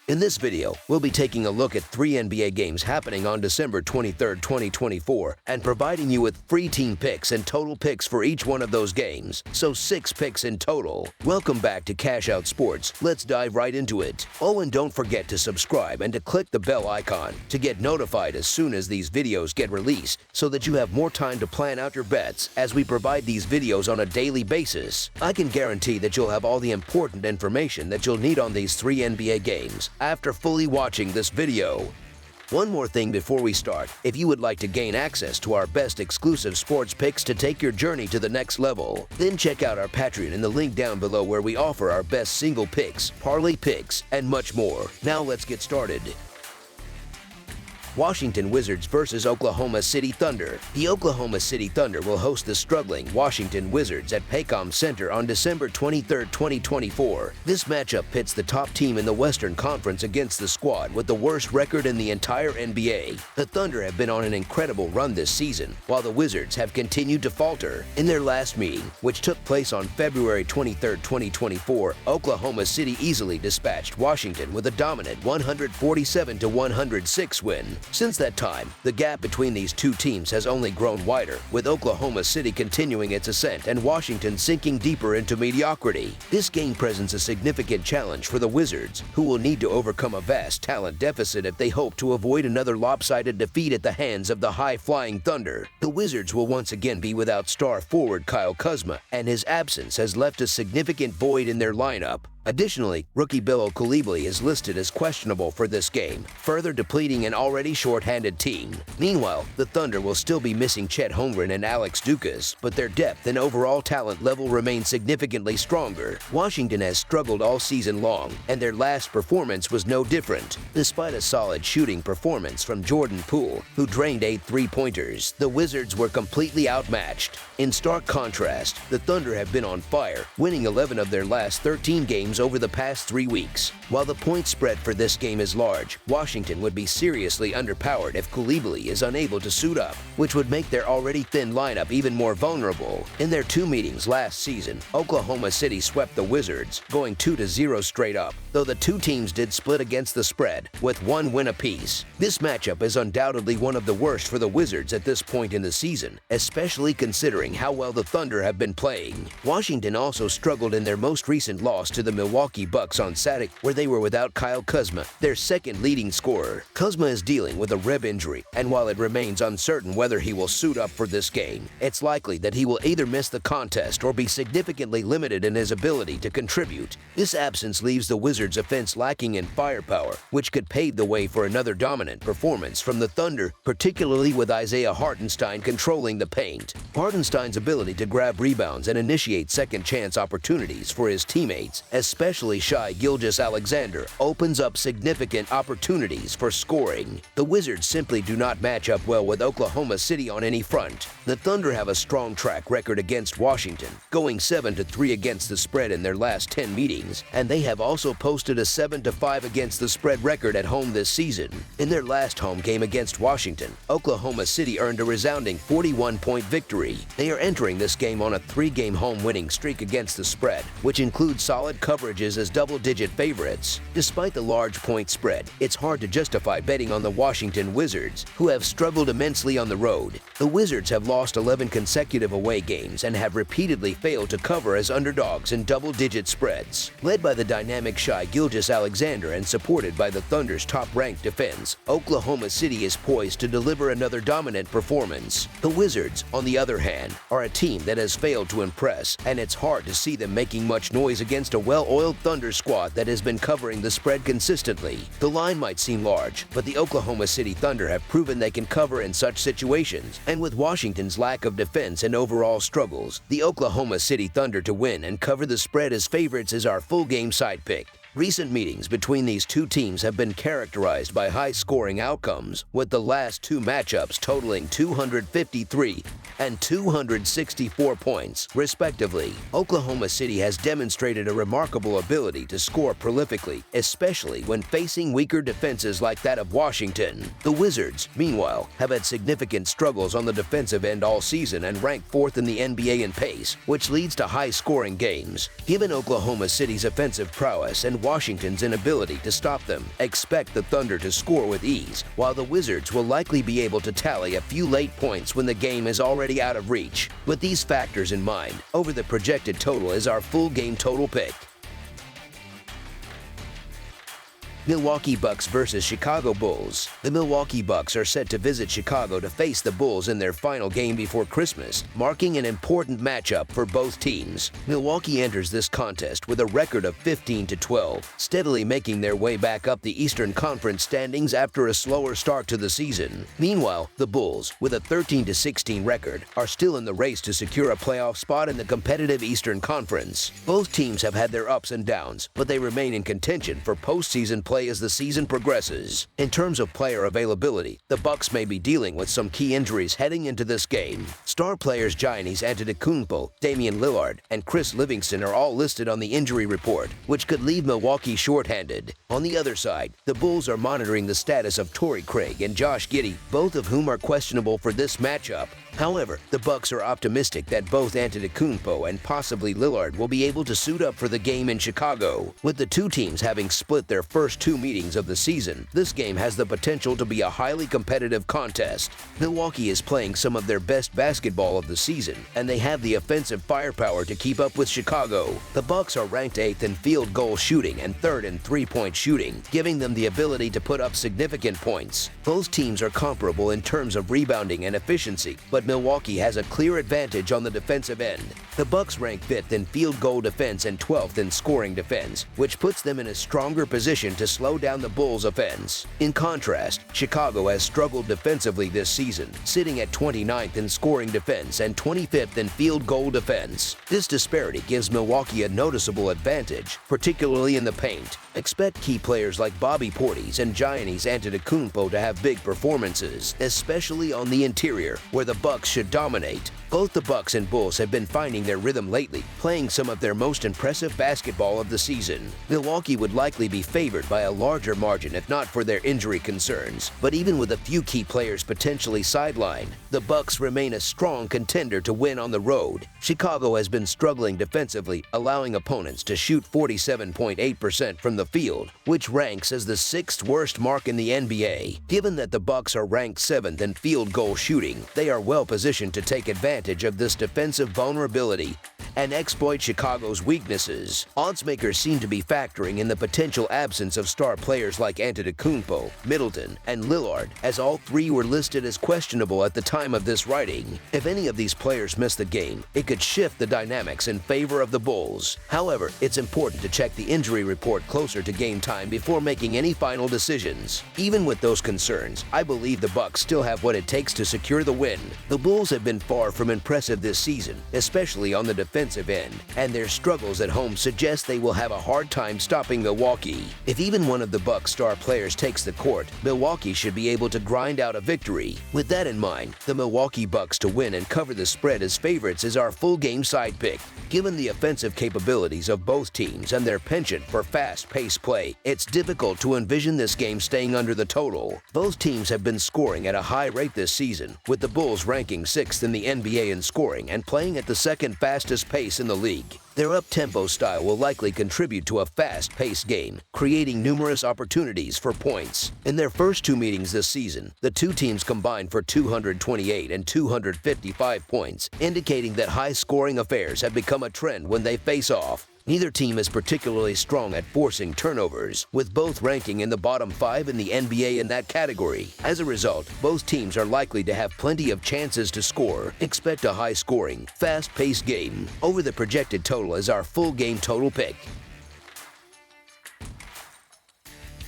In this video, we'll be taking a look at 3 NBA games happening on December 23, 2024, and providing you with free team picks and total picks for each one of those games, so 6 picks in total. Welcome back to Cash Out Sports. Let's dive right into it. Oh, and don't forget to subscribe and to click the bell icon to get notified as soon as these videos get released, so that you have more time to plan out your bets as we provide these videos on a daily basis. I can guarantee that you'll have all the important information that you'll need on these 3 NBA games after fully watching this video. One more thing before we start: if you would like to gain access to our best exclusive sports picks to take your journey to the next level, then check out our Patreon in the link down below, where we offer our best single picks, parlay picks, and much more. Now let's get started. Washington Wizards versus Oklahoma City Thunder. The Oklahoma City Thunder will host the struggling Washington Wizards at Paycom Center on December 23, 2024. This matchup pits the top team in the Western Conference against the squad with the worst record in the entire NBA. The Thunder have been on an incredible run this season, while the Wizards have continued to falter. In their last meeting, which took place on February 23, 2024, Oklahoma City easily dispatched Washington with a dominant 147-106 win. Since that time, the gap between these two teams has only grown wider, with Oklahoma City continuing its ascent and Washington sinking deeper into mediocrity. This game presents a significant challenge for the Wizards, who will need to overcome a vast talent deficit if they hope to avoid another lopsided defeat at the hands of the high-flying Thunder. The Wizards will once again be without star forward Kyle Kuzma, and his absence has left a significant void in their lineup. Additionally, rookie Bilal Coulibaly is listed as questionable for this game, further depleting an already short-handed team. Meanwhile, the Thunder will still be missing Chet Holmgren and Alex Dukas, but their depth and overall talent level remain significantly stronger. Washington has struggled all season long, and their last performance was no different. Despite a solid shooting performance from Jordan Poole, who drained 8 three-pointers, the Wizards were completely outmatched. In stark contrast, the Thunder have been on fire, winning 11 of their last 13 games over the past 3 weeks. While the point spread for this game is large, Washington would be seriously underpowered if Coulibaly is unable to suit up, which would make their already thin lineup even more vulnerable. In their 2 meetings last season, Oklahoma City swept the Wizards, going 2-0 straight up, though the two teams did split against the spread, with 1 win apiece. This matchup is undoubtedly one of the worst for the Wizards at this point in the season, especially considering how well the Thunder have been playing. Washington also struggled in their most recent loss to the Milwaukee Bucks on Saturday, where they were without Kyle Kuzma, their second leading scorer. Kuzma is dealing with a rib injury, and while it remains uncertain whether he will suit up for this game, it's likely that he will either miss the contest or be significantly limited in his ability to contribute. This absence leaves the Wizards' offense lacking in firepower, which could pave the way for another dominant performance from the Thunder, particularly with Isaiah Hartenstein controlling the paint. Hartenstein's ability to grab rebounds and initiate second-chance opportunities for his teammates, especially Shai Gilgeous-Alexander, opens up significant opportunities for scoring. The Wizards simply do not match up well with Oklahoma City on any front. The Thunder have a strong track record against Washington, going 7-3 against the spread in their last 10 meetings, and they have also posted a 7-5 against the spread record at home this season. In their last home game against Washington, Oklahoma City earned a resounding 41-point victory. They are entering this game on a 3-game home winning streak against the spread, which includes solid coverages as double-digit favorites. Despite the large point spread, it's hard to justify betting on the Washington Wizards, who have struggled immensely on the road. The Wizards have lost 11 consecutive away games and have repeatedly failed to cover as underdogs in double-digit spreads. Led by the dynamic Shai Gilgeous-Alexander and supported by the Thunder's top-ranked defense, Oklahoma City is poised to deliver another dominant performance. The Wizards, on the other hand, are a team that has failed to impress, and it's hard to see them making much noise against a well-oiled Thunder squad that has been covering the spread consistently. The line might seem large, but the Oklahoma City Thunder have proven they can cover in such situations, and with Washington's lack of defense and overall struggles, the Oklahoma City Thunder to win and cover the spread as favorites is our full game side pick. Recent meetings between these two teams have been characterized by high-scoring outcomes, with the last 2 matchups totaling 253 and 264 points, respectively. Oklahoma City has demonstrated a remarkable ability to score prolifically, especially when facing weaker defenses like that of Washington. The Wizards, meanwhile, have had significant struggles on the defensive end all season and rank 4th in the NBA in pace, which leads to high-scoring games. Given Oklahoma City's offensive prowess and Washington's inability to stop them. Expect the Thunder to score with ease, while the Wizards will likely be able to tally a few late points when the game is already out of reach. With these factors in mind, over the projected total is our full game total pick. Milwaukee Bucks versus Chicago Bulls. The Milwaukee Bucks are set to visit Chicago to face the Bulls in their final game before Christmas, marking an important matchup for both teams. Milwaukee enters this contest with a record of 15-12, steadily making their way back up the Eastern Conference standings after a slower start to the season. Meanwhile, the Bulls, with a 13-16 record, are still in the race to secure a playoff spot in the competitive Eastern Conference. Both teams have had their ups and downs, but they remain in contention for postseason play as the season progresses. In terms of player availability, the Bucks may be dealing with some key injuries heading into this game. Star players Giannis Antetokounmpo, Damian Lillard, and Chris Livingston are all listed on the injury report, which could leave Milwaukee shorthanded. On the other side, the Bulls are monitoring the status of Torrey Craig and Josh Giddey, both of whom are questionable for this matchup. However, the Bucks are optimistic that both Antetokounmpo and possibly Lillard will be able to suit up for the game in Chicago. With the two teams having split their first two meetings of the season, this game has the potential to be a highly competitive contest. Milwaukee is playing some of their best basketball of the season, and they have the offensive firepower to keep up with Chicago. The Bucks are ranked 8th in field goal shooting and 3rd in three-point shooting, giving them the ability to put up significant points. Both teams are comparable in terms of rebounding and efficiency, but Milwaukee has a clear advantage on the defensive end. The Bucks rank 5th in field goal defense and 12th in scoring defense, which puts them in a stronger position to slow down the Bulls' offense. In contrast, Chicago has struggled defensively this season, sitting at 29th in scoring defense and 25th in field goal defense. This disparity gives Milwaukee a noticeable advantage, particularly in the paint. Expect key players like Bobby Portis and Giannis Antetokounmpo to have big performances, especially on the interior, where the Bucks should dominate. Both the Bucks and Bulls have been finding their rhythm lately, playing some of their most impressive basketball of the season. Milwaukee would likely be favored by a larger margin if not for their injury concerns, but even with a few key players potentially sidelined, the Bucks remain a strong contender to win on the road. Chicago has been struggling defensively, allowing opponents to shoot 47.8% from the field, which ranks as the 6th worst mark in the NBA. Given that the Bucks are ranked 7th in field goal shooting, they are well positioned to take advantage of this defensive vulnerability and exploit Chicago's weaknesses. Oddsmakers seem to be factoring in the potential absence of star players like Antetokounmpo, Middleton, and Lillard, as all three were listed as questionable at the time of this writing. If any of these players miss the game, it could shift the dynamics in favor of the Bulls. However, it's important to check the injury report closer to game time before making any final decisions. Even with those concerns, I believe the Bucks still have what it takes to secure the win. The Bulls have been far from impressive this season, especially on the defensive end, and their struggles at home suggest they will have a hard time stopping Milwaukee. If even one of the Bucks' star players takes the court, Milwaukee should be able to grind out a victory. With that in mind, the Milwaukee Bucks to win and cover the spread as favorites is our full game side pick. Given the offensive capabilities of both teams and their penchant for fast-paced play, it's difficult to envision this game staying under the total. Both teams have been scoring at a high rate this season, with the Bulls ranking 6th in the NBA in scoring and playing at the 2nd fastest pace in the league. Their up-tempo style will likely contribute to a fast-paced game, creating numerous opportunities for points. In their first two meetings this season, the two teams combined for 228 and 255 points, indicating that high-scoring affairs have become a trend when they face off. Neither team is particularly strong at forcing turnovers, with both ranking in the bottom 5 in the NBA in that category. As a result, both teams are likely to have plenty of chances to score. Expect a high-scoring, fast-paced game. Over the projected total is our full game total pick.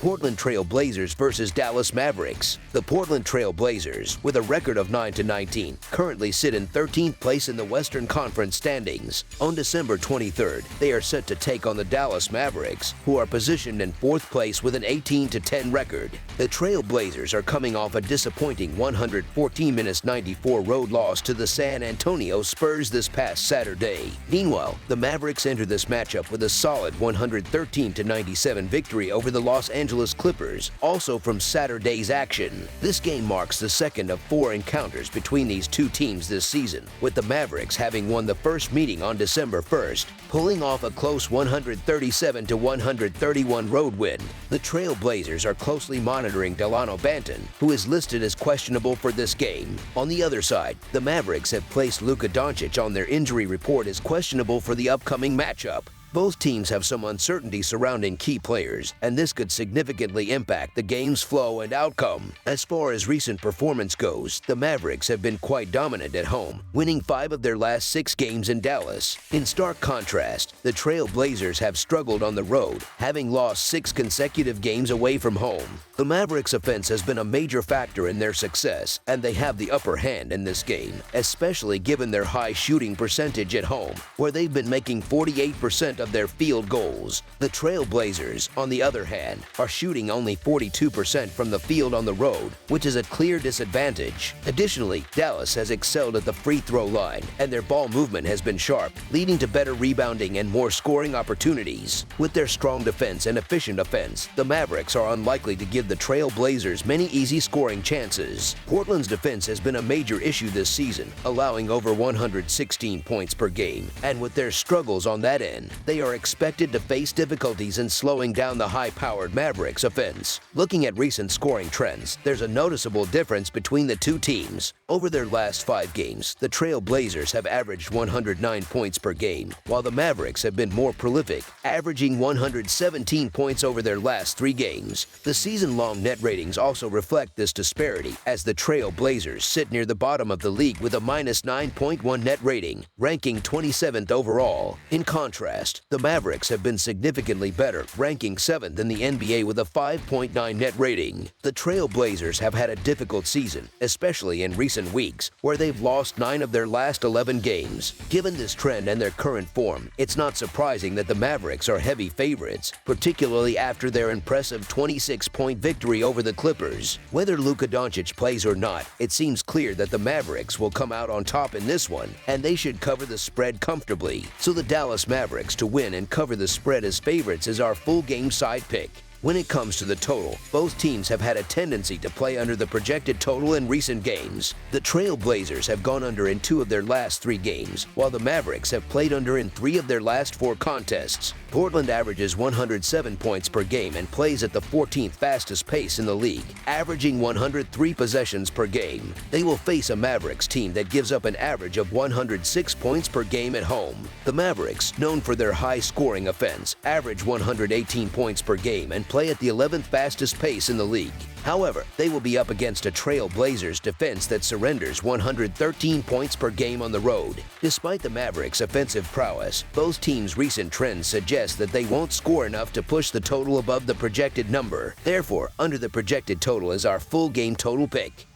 Portland Trail Blazers versus Dallas Mavericks. The Portland Trail Blazers, with a record of 9-19, currently sit in 13th place in the Western Conference standings. On December 23rd, they are set to take on the Dallas Mavericks, who are positioned in 4th place with an 18-10 record. The Trail Blazers are coming off a disappointing 114-94 road loss to the San Antonio Spurs this past Saturday. Meanwhile, the Mavericks enter this matchup with a solid 113-97 victory over the Los Angeles Angeles Clippers, also from Saturday's action. This game marks the second of 4 encounters between these two teams this season, with the Mavericks having won the first meeting on December 1st, pulling off a close 137-131 road win. The Trail Blazers are closely monitoring Delano Banton, who is listed as questionable for this game. On the other side, the Mavericks have placed Luka Doncic on their injury report as questionable for the upcoming matchup. Both teams have some uncertainty surrounding key players, and this could significantly impact the game's flow and outcome. As far as recent performance goes, the Mavericks have been quite dominant at home, winning 5 of their last 6 games in Dallas. In stark contrast, the Trail Blazers have struggled on the road, having lost 6 consecutive games away from home. The Mavericks' offense has been a major factor in their success, and they have the upper hand in this game, especially given their high shooting percentage at home, where they've been making 48% of their field goals. The Trail Blazers, on the other hand, are shooting only 42% from the field on the road, which is a clear disadvantage. Additionally, Dallas has excelled at the free throw line, and their ball movement has been sharp, leading to better rebounding and more scoring opportunities. With their strong defense and efficient offense, the Mavericks are unlikely to give the Trail Blazers many easy scoring chances. Portland's defense has been a major issue this season, allowing over 116 points per game, and with their struggles on that end, they are expected to face difficulties in slowing down the high-powered Mavericks offense. Looking at recent scoring trends, there's a noticeable difference between the two teams. Over their last 5 games, the Trail Blazers have averaged 109 points per game, while the Mavericks have been more prolific, averaging 117 points over their last 3 games. The season-long net ratings also reflect this disparity, as the Trail Blazers sit near the bottom of the league with a -9.1 net rating, ranking 27th overall. In contrast, the Mavericks have been significantly better, ranking 7th in the NBA with a 5.9 net rating. The Trail Blazers have had a difficult season, especially in recent weeks, where they've lost 9 of their last 11 games. Given this trend and their current form, it's not surprising that the Mavericks are heavy favorites, particularly after their impressive 26-point victory over the Clippers. Whether Luka Doncic plays or not, it seems clear that the Mavericks will come out on top in this one, and they should cover the spread comfortably. So the Dallas Mavericks to win and cover the spread as favorites is our full game side pick. When it comes to the total, both teams have had a tendency to play under the projected total in recent games. The Trail Blazers have gone under in 2 of their last 3 games, while the Mavericks have played under in 3 of their last 4 contests. Portland averages 107 points per game and plays at the 14th fastest pace in the league, averaging 103 possessions per game. They will face a Mavericks team that gives up an average of 106 points per game at home. The Mavericks, known for their high-scoring offense, average 118 points per game and play at the 11th fastest pace in the league. However, they will be up against a Trail Blazers defense that surrenders 113 points per game on the road. Despite the Mavericks' offensive prowess, both teams' recent trends suggest that they won't score enough to push the total above the projected number. Therefore, under the projected total is our full game total pick.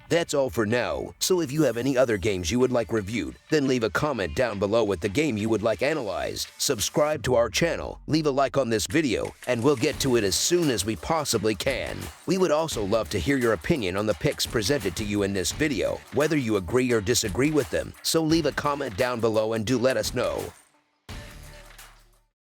That's all for now, so if you have any other games you would like reviewed, then leave a comment down below with the game you would like analyzed. Subscribe to our channel, leave a like on this video, and we'll get to it as soon as we possibly can. We would also love to hear your opinion on the picks presented to you in this video, whether you agree or disagree with them, so leave a comment down below and do let us know.